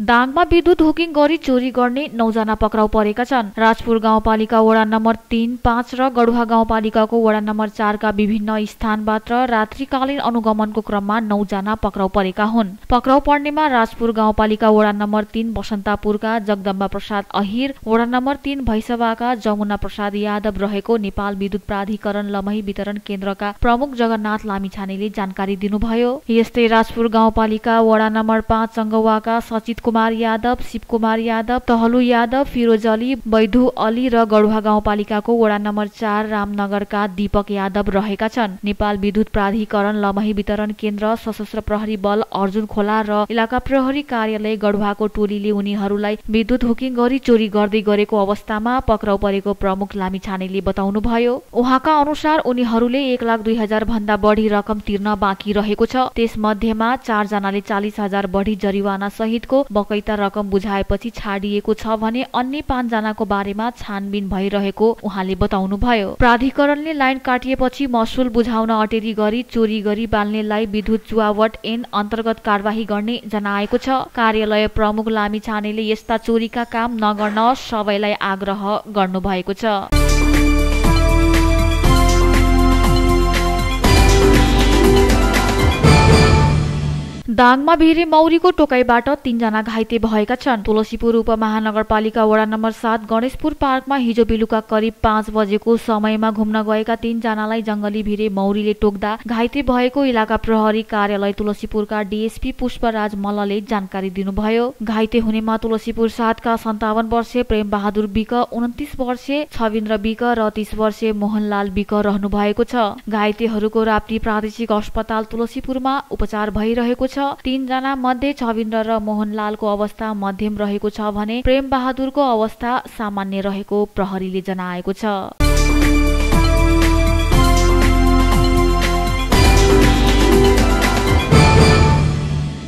दाङमा विद्युत हुकिङ गरी चोरी गर्ने 9 जना पक्राउ परेका छन्। राजपुर गाउँपालिका वडा नम्बर 3, 5 र गढुवा गाउँपालिकाको वडा नम्बर 4 का विभिन्न स्थानबाट रात्रिकालीन अनुगमनको क्रममा 9 जना पक्राउ परेका हुन्। पक्राउ पर्नेमा राजपुर गाउँपालिका वडा नम्बर 3 बसन्तापुरका जगदम्बा प्रसाद अहिर, वडा नम्बर 3 भैसवाका जमुना प्रसाद यादव रहेको नेपाल विद्युत प्राधिकरण लमही वितरण केन्द्रका प्रमुख जगन्नाथ लामिछानेले जानकारी दिनुभयो। यस्तै राजपुर गाउँपालिका वडा नम्बर 5 चंगवाका सचित कुमार यादव, शिव कुमार यादव, तहलु यादव, फिरोज अली, बैधु अली र गढुवा गाउँपालिकाको वडा नम्बर 4 रामनगरका दीपक यादव रहेका छन्। नेपाल विद्युत प्राधिकरण लमही वितरण केन्द्र, सशस्त्र प्रहरी बल अर्जुन खोला र इलाका प्रहरी कार्यालय गढुवाको टोलीले उनीहरूलाई विद्युत हुकिङ गरी चोरी गर्दै गरेको अवस्थामा पक्राउ परेको प्रमुख लामिछानेले बताउनुभयो। उहाँका अनुसार उनीहरूले 1,02,000 भन्दा बढी रकम तिर्न बाँकी रहेको छ। त्यसमध्येमा 4 जनाले 40,000 बढी जरिवाना सहितको बकैता रकम बुझाएपछि छाडिएको छ भने अन्य 5 जनाको बारेमा छानबिन भइरहेको उहाँले बताउनुभयो। प्राधिकरणले लाइन काटिएपछि महसुल बुझाउन अटेरी गरी चोरी गरी बाल्नेलाई विद्युत चुहावट ऐन अन्तर्गत कारबाही गर्ने जनाएको छ। कार्यालय प्रमुख लामिछानेले यस्ता चोरीका काम नगर्न सबैलाई आग्रह गर्नुभएको छ। दाङमा भिरे मौरीको टोकाइबाट 3 जना घाइते भएका छन्। तुलसीपुर उपमहानगरपालिका वडा नम्बर 7 गणेशपुर पार्कमा हिजो बेलुका करिब 5 बजेको समयमा घुम्न गएका 3 जनालाई जंगली भिरे मौरीले टोक्दा घाइते भएको इलाका प्रहरी कार्यालय तुलसीपुरका डीएसपी पुष्पराज मल्लले जानकारी दिनुभयो। घाइते हुनेमा तुलसीपुर 7 का 57 वर्षीय प्रेम बहादुर विक, 29 वर्षीय छविन्द्र विक र 30 वर्षीय मोहनलाल विक रहनु भएको छ। घाइतेहरूको राप्ती प्रादेशिक अस्पताल तुलसीपुरमा उपचार भइरहेको छ। 3 जना मध्ये छविन्द्र र मोहनलालको अवस्था मध्यम रहेको छ भने प्रेम बहादुरको अवस्था सामान्य रहेको प्रहरीले जनाएको छ।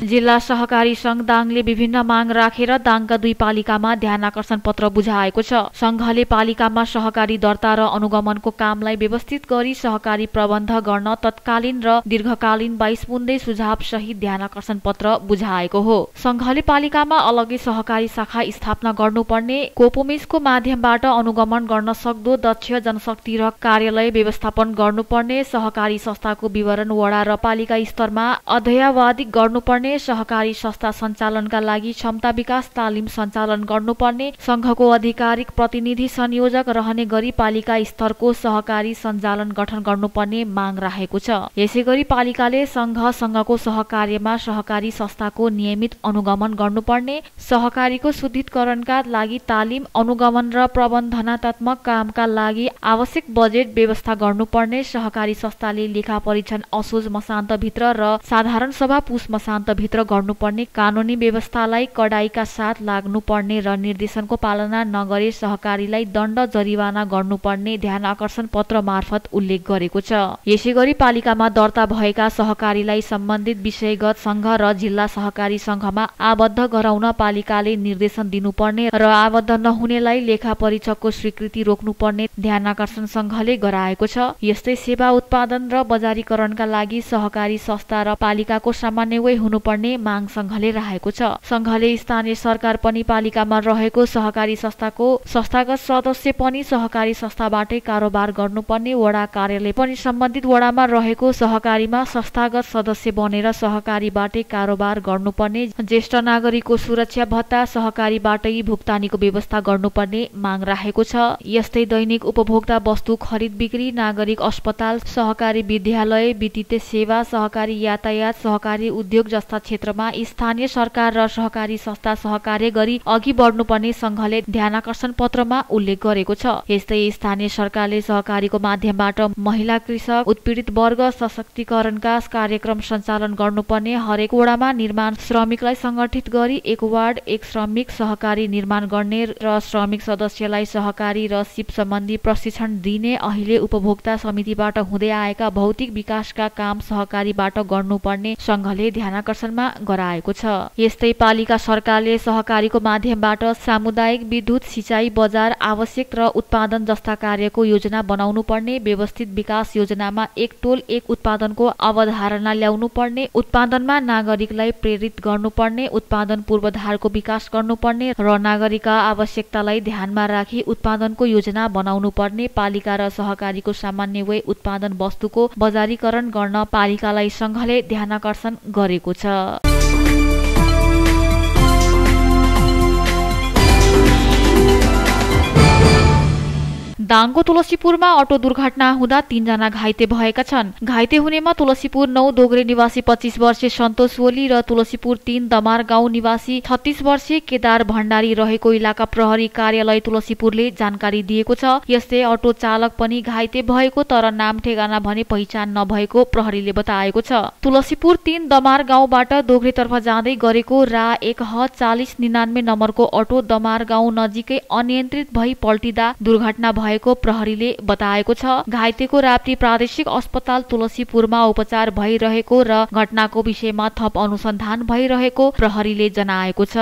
जिल्ला सहकारी संघ दाङले विभिन्न माग राखेर दाङका 2 पालिकामा ध्यानाकर्षण पत्र बुझाएको छ। संघले पालिकामा सहकारी दर्ता र अनुगमनको कामलाई व्यवस्थित गरी सहकारी प्रबन्ध गर्न तत्कालीन र दीर्घकालीन 22 बुँदे सुझाव सहित ध्यानाकर्षण पत्र बुझाएको हो। संघले पालिकामा अलग्गै सहकारी शाखा स्थापना गर्नुपर्ने, कोपोमिसको माध्यमबाट अनुगमन गर्न सक्दो दक्ष जनशक्ति र कार्यालय व्यवस्थापन गर्नुपर्ने, सहकारी संस्थाको विवरण वडा र पालिका स्तरमा अध्ययावधिक गर्नुपर्ने, सहकारी संस्था सञ्चालनका लागि क्षमता विकास तालिम सञ्चालन गर्नुपर्ने, संघको आधिकारिक प्रतिनिधि संयोजक रहने गरी पालिका स्तरको सहकारी सञ्चालन गठन गर्नुपर्ने माग राखेको छ। यसैगरी पालिकाले संघको सहकार्यमा सहकारी संस्थाको नियमित अनुगमन गर्नुपर्ने, सहकारीको शुद्धिकरणका लागि तालिम, अनुगमन र प्रबन्धनात्मक कामका लागि आवश्यक बजेट व्यवस्था गर्नुपर्ने, सहकारी संस्थाले लेखा परीक्षण असोज मसान्तभित्र र साधारण सभा पुस मसान्तभित्र गर्नुपर्ने, कानूनी व्यवस्थालाई कडाइका साथ लाग्नुपर्ने र निर्देशनको पालना नगरे सहकारीलाई दण्ड जरिवाना गर्नुपर्ने ध्यान आकर्षण पत्र मार्फत उल्लेख गरेको छ। यसैगरी पालिकामा दर्ता भएका सहकारीलाई सम्बन्धित विषयगत संघ र जिल्ला सहकारी संघमा आबद्ध गराउन पालिकाले निर्देशन दिनुपर्ने र आबद्ध नहुनेलाई लेखा परीक्षकको स्वीकृति रोक्नुपर्ने ध्यान आकर्षण संघले गराएको छ। यस्तै सेवा उत्पादन र बजारीकरणका लागि सहकारी संस्था र पालिकाको समन्वय हुनुपर्ने माग संघले राखेको छ। संघले स्थानीय सरकार पनि पालिकामा रहेको सहकारी संस्थाको संस्थागत सदस्य पनि सहकारी संस्थाबाटै कारोबार गर्नुपर्ने, वडा कार्यालय पनि सम्बन्धित वडामा रहेको सहकारीमा संस्थागत सदस्य बनेर सहकारीबाटै कारोबार गर्नुपर्ने, ज्येष्ठ नागरिकको सुरक्षा भत्ता सहकारीबाटै भुक्तानीको व्यवस्था गर्नुपर्ने माग राखेको छ। यस्तै दैनिक उपभोक्ता वस्तु खरिद बिक्री, नागरिक अस्पताल, सहकारी विद्यालय, वित्तीय सेवा, सहकारी यातायात, सहकारी उद्योग जस्ता क्षेत्रमा स्थानीय सरकार र सहकारी संस्था सहकार्य गरी अघि बढ्नुपर्ने संघले ध्यानाकर्षण पत्रमा उल्लेख गरेको छ। यस्तै स्थानीय सरकारले सहकारीको माध्यमबाट महिला, कृषक, उत्पीडित वर्ग सशक्तिकरणका कार्यक्रम सञ्चालन गर्नुपर्ने, हरेक वडामा निर्माण श्रमिकलाई संगठित गरी 1 वार्ड 1 श्रमिक सहकारी निर्माण गर्ने र श्रमिक सदस्यलाई सहकारी र सिप सम्बन्धी प्रशिक्षण दिने, अहिले उपभोक्ता समितिबाट हुँदै आएका भौतिक विकासका काम सहकारीबाट गर्नुपर्ने संघले ध्यानाकर्षणमा निर्देशनमा गराएको छ। यस्तै पालिका सरकारले सहकारीको माध्यमबाट सामुदायिक विद्युत, सिँचाइ, बजार, आवश्यक र उत्पादन जस्ता कार्यको योजना बनाउनु पर्ने, व्यवस्थित विकास योजनामा एक टोल एक उत्पादनको अवधारणा ल्याउनु पर्ने, उत्पादनमा नागरिकलाई प्रेरित गर्नुपर्ने, उत्पादन पूर्वाधारको विकास गर्नुपर्ने र नागरिकका आवश्यकतालाई ध्यानमा राखी उत्पादनको योजना बनाउनु पर्ने, पालिका र सहकारीको सामान्य व्यय उत्पादन वस्तुको बजारीकरण गर्न पालिकालाई संघले ध्यानाकर्षण गरेको छ। दाङको तुलसीपुरमा अटो दुर्घटना हुँदा 3 जना घाइते भएका छन्। घाइते हुनेमा तुलसीपुर 9 दोगरे निवासी 25 वर्षीय सन्तोष ओली र तुलसीपुर 3 दमार गाउँ निवासी 36 वर्षीय केदार भण्डारी रहेको इलाका प्रहरी कार्यालय तुलसीपुरले जानकारी दिएको छ। यस्तै अटो चालक पनि घाइते भएको तर नाम ठेगाना भने पहिचान नभएको प्रहरीले बताएको छ। तुलसीपुर 3 दमार गाउँबाट दोगरेतर्फ जाँदै गरेको रा 1H4099 नम्बरको अटो दमार गाउँ नजिकै अनियन्त्रित भई पल्टिँदा दुर्घटना भएको प्रहरीले बताएको छ। घाइतेको राप्ती प्रादेशिक अस्पताल तुलसीपुरमा उपचार भइरहेको र घटनाको विषयमा थप अनुसन्धान भइरहेको प्रहरीले जनाएको छ।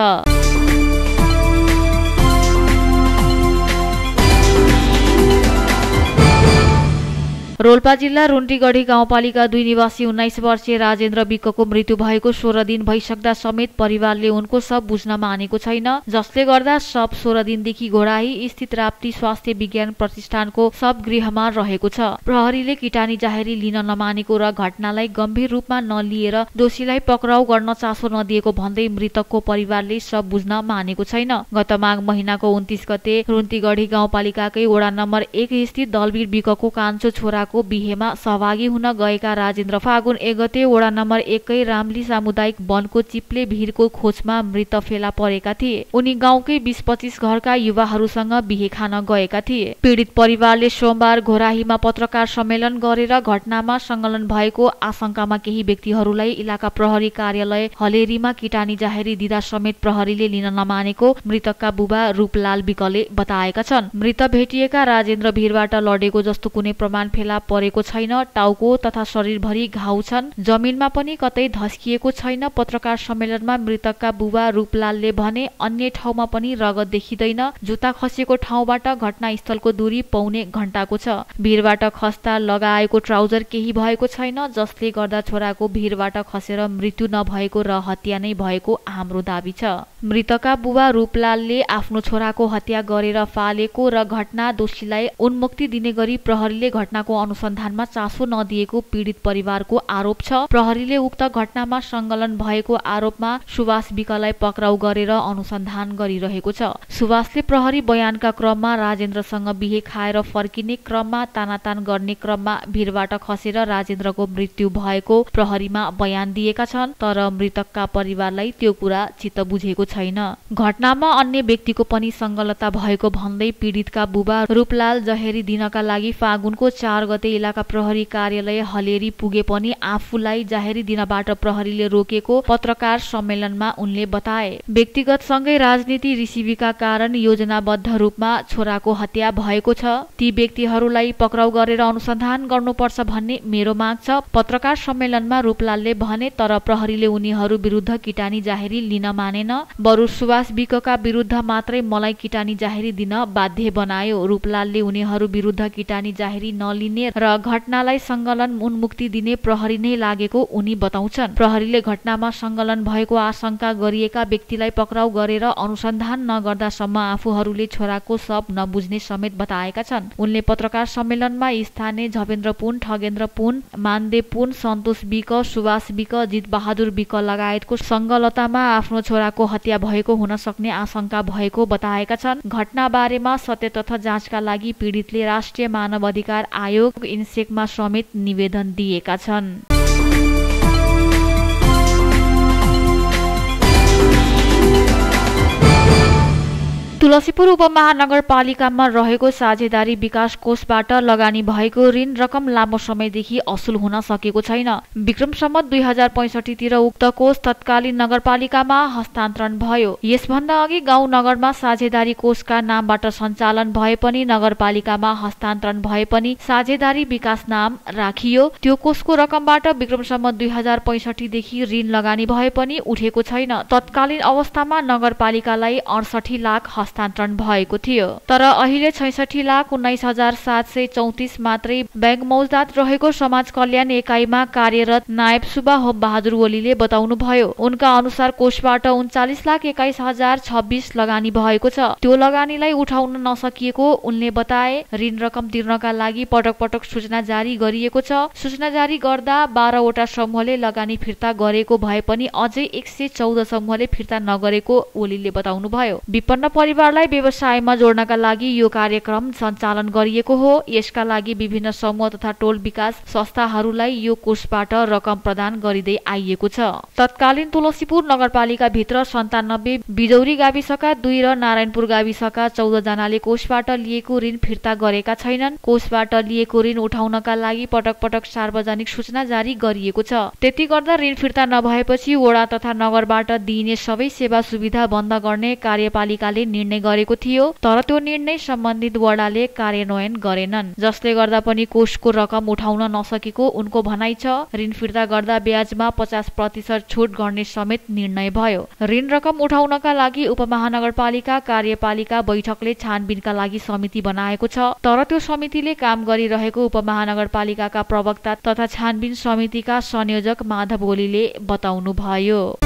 रोल्पा जिल्ला रुन्टीगढी गाउँपालिका 2 निवासी 19 वर्षीय राजेन्द्र विकको मृत्यु भएको 16 दिन भइसक्दा समेत परिवारले उनको शव बुझ्न मानेको छैन, जसले गर्दा शव 16 दिनदेखि घोराही स्थित राप्ती स्वास्थ्य विज्ञान प्रतिष्ठानको शवगृहमा रहेको छ। प्रहरीले किटानी जाहेरी लिन नमानेको र घटनालाई गम्भीर रूपमा नलिएर दोषीलाई पक्राउ गर्न चासो नदिएको भन्दै मृतकको परिवारले शव बुझ्न मानेको छैन। गत माघ महिनाको 29 गते रुन्टीगढी गाउँपालिकाकै वडा नम्बर 1 स्थित दलवीर विकको कान्छो छोरा बिहेमा सहभागी हुन गएका राजेन्द्र फागुन 1 गते वडा नम्बर 1 कै रामली सामुदायिक वनको चिप्ले भिरको खोजमा मृत फेला परेका थिए। उनी गाउँकै 20-25 घरका युवाहरूसँग बिहे खान गएका थिए। पीडित परिवारले सोमबार घोराहीमा पत्रकार सम्मेलन गरेर घटनामा संलग्न भएको आशंकामा केही व्यक्तिहरूलाई इलाका प्रहरी कार्यालय हलेरीमा किटानी जाहेरी दिँदा समेत प्रहरीले लिन नमानेको मृतकका बुबा रूपलाल विकले बताएका छन्। मृत भेटिएका राजेन्द्र भिरबाट लडेको जस्तो कुनै प्रमाण फेला परेको छैन। टाउको तथा शरीरभरि घाउ छन्। जमिनमा पनि कतै धस्किएको छैन। पत्रकार सम्मेलनमा मृतकका बुबा रूपलालले भने अन्य ठाउँमा पनि रगत देखिँदैन। जुत्ता खसेको ठाउँबाट घटनास्थलको दूरी पौने घण्टाको छ। भिरबाट खस्ता लगाएको ट्राउजर केही भएको छैन, जसले गर्दा छोराको भिरबाट खसेर मृत्यु नभएको र हत्या नै भएको हाम्रो दाबी छ। मृतकका बुबा रूपलालले आफ्नो छोराको हत्या गरेर फालेको र घटना दोषीलाई उन्मुक्ति दिने गरी प्रहरीले घटनाको अनुसन्धानमा चासो नदिएको पीडित परिवारको आरोप छ। प्रहरीले उक्त घटनामा संलग्न भएको आरोपमा सुभाष विकलाई पक्राउ गरेर अनुसन्धान गरिरहेको छ। सुभाषले प्रहरी बयानका क्रममा राजेन्द्रसँग बिहे खाएर फर्किने क्रममा तानातान गर्ने क्रममा भिरबाट खसेर राजेन्द्रको मृत्यु भएको प्रहरीमा बयान दिएका छन्, तर मृतकका परिवारलाई त्यो कुरा चित्त बुझेको छैन। घटनामा अन्य व्यक्तिको पनि संलग्नता भएको भन्दै पीडितका बुबा रूपलाल जहेरी दिनका लागि फागुनको 4 गते इलाका प्रहरी कार्यालय हलेरी पुगे पनि आफूलाई जाहेरी दिनबाट प्रहरीले रोकेको पत्रकार सम्मेलनमा उनले बताए। व्यक्तिगत सँगै राजनीति रिसिभीका कारण योजनाबद्ध रूपमा छोराको हत्या भएको छ। ती व्यक्तिहरूलाई पक्राउ गरेर अनुसन्धान गर्नुपर्छ भन्ने मेरो माग छ। पत्रकार सम्मेलनमा रूपलालले भने तर प्रहरीले उनीहरू विरुद्ध किटानी जाहेरी लिन मानेन। बरु सुभाष विकका विरुद्ध मात्रै मलाई किटानी जाहेरी दिन बाध्य बनायो। रूपलालले उनीहरू विरुद्ध किटानी जाहेरी नलिने र घटनालाई संलग्न उन्मुक्ति दिने प्रहरी नै लागेको उनी बताउँछन्। प्रहरीले घटनामा संलग्न भएको आशंका गरिएका व्यक्तिलाई पक्राउ गरेर अनुसन्धान नगर्दासम्म आफूहरूले छोराको शव नबुझ्ने समेत बताएका छन्। उनले पत्रकार सम्मेलनमा स्थानीय झवेन्द्र पुन, ठगेन्द्र पुन, मानदेव पुन, सन्तोष विक, सुभाष विक, जित बहादुर विक लगायतको संलग्नतामा आफ्नो छोराको हत्या भएको हुन सक्ने आशंका भएको बताएका छन्। घटना बारेमा सत्य तथ्य जाँचका लागि पीडितले राष्ट्रिय मानव अधिकार आयोग इन्सेकमा समेत निवेदन दिएका छन्। तुलसीपुर उपमहानगरपालिकामा रहेको साझेदारी विकास कोषबाट लगानी भएको ऋण रकम लामो समयदेखि असुल हुन सकेको छैन। विक्रम सम्वत 2065 तिर उक्त कोष तत्कालीन नगरपालिकामा हस्तान्तरण भयो। यसभन्दा अघि गाउँ नगरमा साझेदारी कोषका नामबाट सञ्चालन भए पनि नगरपालिकामा हस्तान्तरण भए पनि साझेदारी विकास नाम राखियो। त्यो कोषको रकमबाट विक्रम सम्वत 2065 देखि ऋण लगानी भए पनि उठेको छैन। तत्कालीन अवस्थामा नगरपालिकालाई 68 लाख हस्तान्तरण भएको थियो। तर अहिले 66,19,734 मात्रै बैंक मौजदात रहेको समाज कल्याण एकाइमा कार्यरत नायब सुब्बा होप बहादुर ओलीले बताउनुभयो। उनका अनुसार कोषबाट 39,21,026 लगानी भएको छ। त्यो लगानीलाई उठाउन नसकिएको उनले बताए। ऋण रकम तिर्नका लागि पटक पटक सूचना जारी गरिएको छ। सूचना जारी गर्दा 12 वटा समूहले लगानी फिर्ता गरेको भए पनि अझै 114 समूहले फिर्ता नगरेको ओलीले बताउनुभयो। विपन्न परिवारलाई व्यवसायमा जोड्नका लागि यो कार्यक्रम सञ्चालन गरिएको हो। यसका लागि विभिन्न समूह तथा टोल विकास संस्थाहरूलाई यो कोषबाट रकम प्रदान गरिँदै आइएको छ। तत्कालीन तुलसीपुर नगरपालिका भित्र 97 बिजौरी गाविसका 2 र नारायणपुर गाविसका 14 जनाले कोषबाट लिएको ऋण फिर्ता गरेका छैनन्। कोषबाट लिएको ऋण उठाउनका लागि पटक पटक सार्वजनिक सूचना जारी गरिएको छ। त्यति गर्दा ऋण फिर्ता नभएपछि वडा तथा नगरबाट दिइने सबै सेवा सुविधा बन्द गर्ने कार्यपालिकाले निर्णय गरेको थियो। तर त्यो निर्णय सम्बन्धित वडाले कार्यान्वयन गरेनन्, जसले गर्दा पनि कोषको रकम उठाउन नसकेको उनको भनाइ छ। ऋण फिर्ता गर्दा ब्याजमा 50% छुट गर्ने समेत निर्णय भयो। ऋण रकम उठाउनका लागि उपमहानगरपालिका कार्यपालिका बैठकले छानबिनका लागि समिति बनाएको छ। तर त्यो समितिले काम गरिरहेको उपमहानगरपालिकाका प्रवक्ता तथा छानबिन समितिका संयोजक माधव ओलीले बताउनुभयो।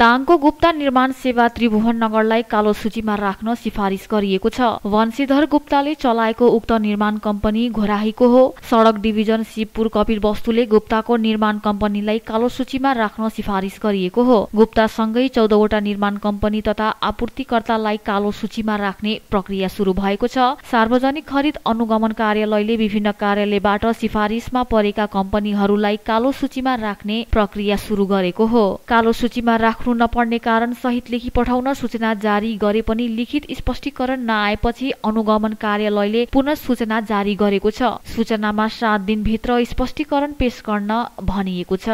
दाङको गुप्ता निर्माण सेवा त्रिभुवन नगरलाई कालो सूचीमा राख्न सिफारिस गरिएको छ। वंशीधर गुप्ताले चलाएको उक्त निर्माण कम्पनी घोराहीको हो। सडक डिभिजन शिवपुर कपिल वस्तुले गुप्ताको निर्माण कम्पनीलाई कालो सूचीमा राख्न सिफारिस गरिएको हो। गुप्तासँगै 14 वटा निर्माण कम्पनी तथा आपूर्तिकर्तालाई कालो सूचीमा राख्ने प्रक्रिया सुरु भएको छ। सार्वजनिक खरिद अनुगमन कार्यालयले विभिन्न कार्यालयबाट सिफारिसमा परेका कम्पनीहरूलाई कालो सूचीमा राख्ने प्रक्रिया सुरु गरेको हो। कालो सूचीमा राख्नु नपर्ने कारण सहित लेखी पठाउन सूचना जारी गरे पनि लिखित स्पष्टीकरण नआएपछि अनुगमन कार्यालयले पुनः सूचना जारी गरेको छ। सूचनामा 7 दिनभित्र स्पष्टीकरण पेश गर्न भनिएको छ।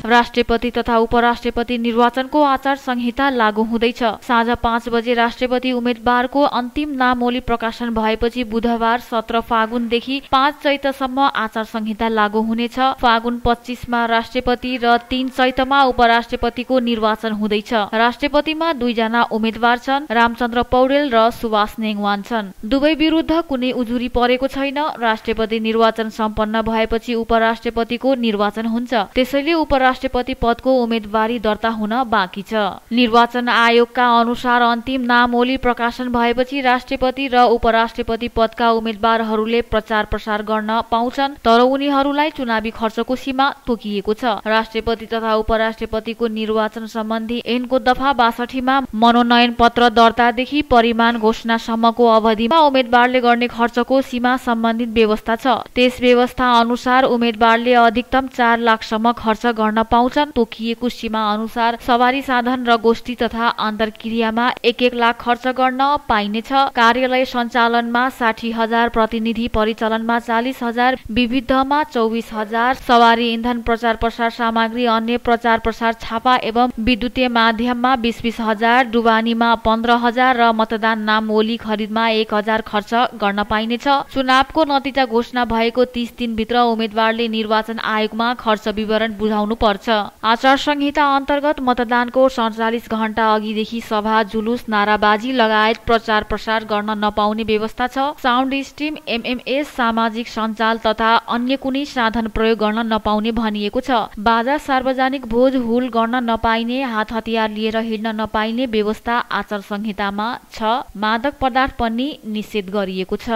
राष्ट्रपति तथा उपराष्ट्रपति निर्वाचनको आचार संहिता लागू हुँदैछ। साँझ 5 बजे राष्ट्रपति उम्मेद्वारको अन्तिम नामोली प्रकाशन भएपछि बुधबार 17 फागुनदेखि 5 चैतसम्म आचार संहिता लागू हुनेछ। फागुन 25 मा राष्ट्रपति र 3 चैतमा उपराष्ट्रपतिको निर्वाचन हुँदैछ। राष्ट्रपतिमा 2 जना उम्मेद्वार छन्, रामचन्द्र पौडेल र सुभाष नेङवान छन्। दुवै विरुद्ध कुनै उजुरी परेको छैन। राष्ट्रपति निर्वाचन सम्पन्न भएपछि उपराष्ट्रपतिको निर्वाचन हुन्छ। त्यसैले उपराष्ट्रपति पदको उम्मेदवारी दर्ता हुन बाँकी छ। निर्वाचन आयोगका अनुसार अन्तिम नामोली प्रकाशन भएपछि राष्ट्रपति र उपराष्ट्रपति पदका उम्मेद्वारहरूले प्रचार प्रसार गर्न पाउँछन्, तर उनीहरूलाई चुनावी खर्चको सीमा तोकिएको छ। राष्ट्रपति तथा उपराष्ट्रपतिको निर्वाचन सम्बन्धी ऐनको दफा 62 मा मनोनयन पत्र दर्तादेखि परिमाण घोषणासम्मको अवधिमा उम्मेद्वारले गर्ने खर्चको सीमा सम्बन्धित व्यवस्था छ। त्यस व्यवस्था अनुसार उम्मेद्वारले अधिकतम 4 लाखसम्म खर्च गर्न पाउँछन्। तोकिएको सीमा अनुसार सवारी साधन र गोष्ठी तथा अन्तर्क्रियामा 1-1 लाख खर्च गर्न पाइनेछ। कार्यालय सञ्चालनमा 60,000, प्रतिनिधि परिचालनमा 40,000, विविधमा 24,000, सवारी इन्धन, प्रचार प्रसार सामग्री, अन्य प्रचार प्रसार छापा एवं विद्युतीय माध्यममा 20,000, डुबानीमा 15,000 र मतदान नामोली खरिदमा 1,000 खर्च गर्न पाइनेछ। चुनावको नतिजा घोषणा भएको 30 दिनभित्र उम्मेद्वारले निर्वाचन आयोगमा खर्च विवरण बुझाउनु पर्छ। आचार संहिता अन्तर्गत मतदानको 47 घण्टा अघिदेखि सभा, जुलुस, नाराबाजी लगायत प्रचार प्रसार गर्न नपाउने व्यवस्था छ। साउन्ड स्ट्रिम, एमएमएस, सामाजिक सञ्जाल तथा अन्य कुनै साधन प्रयोग गर्न नपाउने भनिएको छ। बाजा, सार्वजनिक भोज हुल गर्न नपाइने, हात हतियार लिएर हिँड्न नपाइने व्यवस्था आचार संहितामा छ। मादक पदार्थ पनि निषेध गरिएको छ।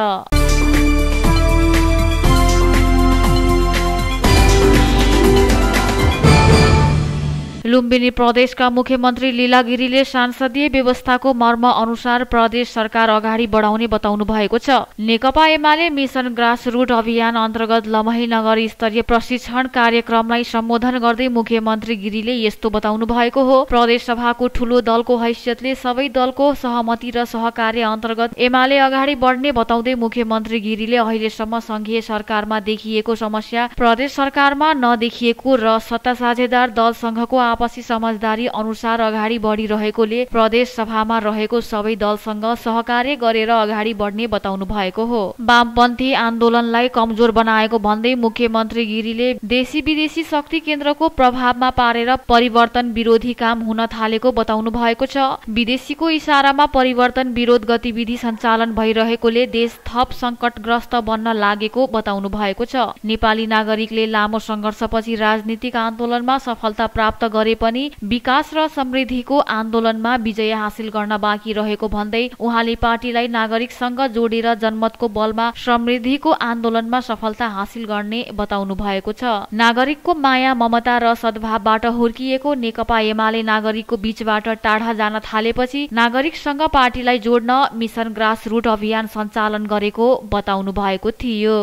लुम्बिनी प्रदेशका मुख्यमन्त्री लीला गिरीले सांसदीय व्यवस्थाको मर्म अनुसार प्रदेश सरकार अगाडि बढाउने बताउनु भएको छ। नेकपा एमाले मिसन ग्रासरुट अभियान अन्तर्गत लमही नगर स्तरीय प्रशिक्षण कार्यक्रमलाई सम्बोधन गर्दै मुख्यमन्त्री गिरीले यस्तो बताउनु भएको हो। प्रदेश सभाको ठूलो दलको हैसियतले सबै दलको सहमति र सहकार्य अन्तर्गत एमाले अगाडि बढ्ने बताउँदै मुख्यमन्त्री गिरीले अहिलेसम्म संघीय सरकारमा देखिएको समस्या प्रदेश सरकारमा नदेखिएको र सत्ता साझेदार दलसँगको आपसी समझदारी अनुसार अगाडि बढिरहेकोले प्रदेश सभामा रहेको सबै दलसँग सहकार्य गरेर अगाडि बढ्ने बताउनु भएको हो। वामपन्थी आन्दोलनलाई कमजोर बनाएको भन्दै मुख्यमन्त्री गिरीले देशी विदेशी शक्ति केन्द्रको प्रभावमा पारेर परिवर्तन विरोधी काम हुन थालेको बताउनु भएको छ। विदेशीको इशारामा परिवर्तन विरोध गतिविधि सञ्चालन भइरहेकोले देश थप संकटग्रस्त बन्न लागेको बताउनु भएको छ। नेपाली नागरिकले लामो संघर्षपछि राजनीतिक आन्दोलनमा सफलता प्राप्त गरे पनि विकास र समृद्धिको आन्दोलनमा विजय हासिल गर्न बाँकी रहेको भन्दै उहाँले पार्टीलाई नागरिकसँग जोडेर जनमतको बलमा समृद्धिको आन्दोलनमा सफलता हासिल गर्ने बताउनु भएको छ। नागरिकको माया ममता र सद्भावबाट हुर्किएको नेकपा एमाले नागरिकको बीचबाट टाढा जान थालेपछि नागरिकसँग पार्टीलाई जोड्न मिसन ग्रासरुट अभियान सञ्चालन गरेको बताउनु भएको थियो।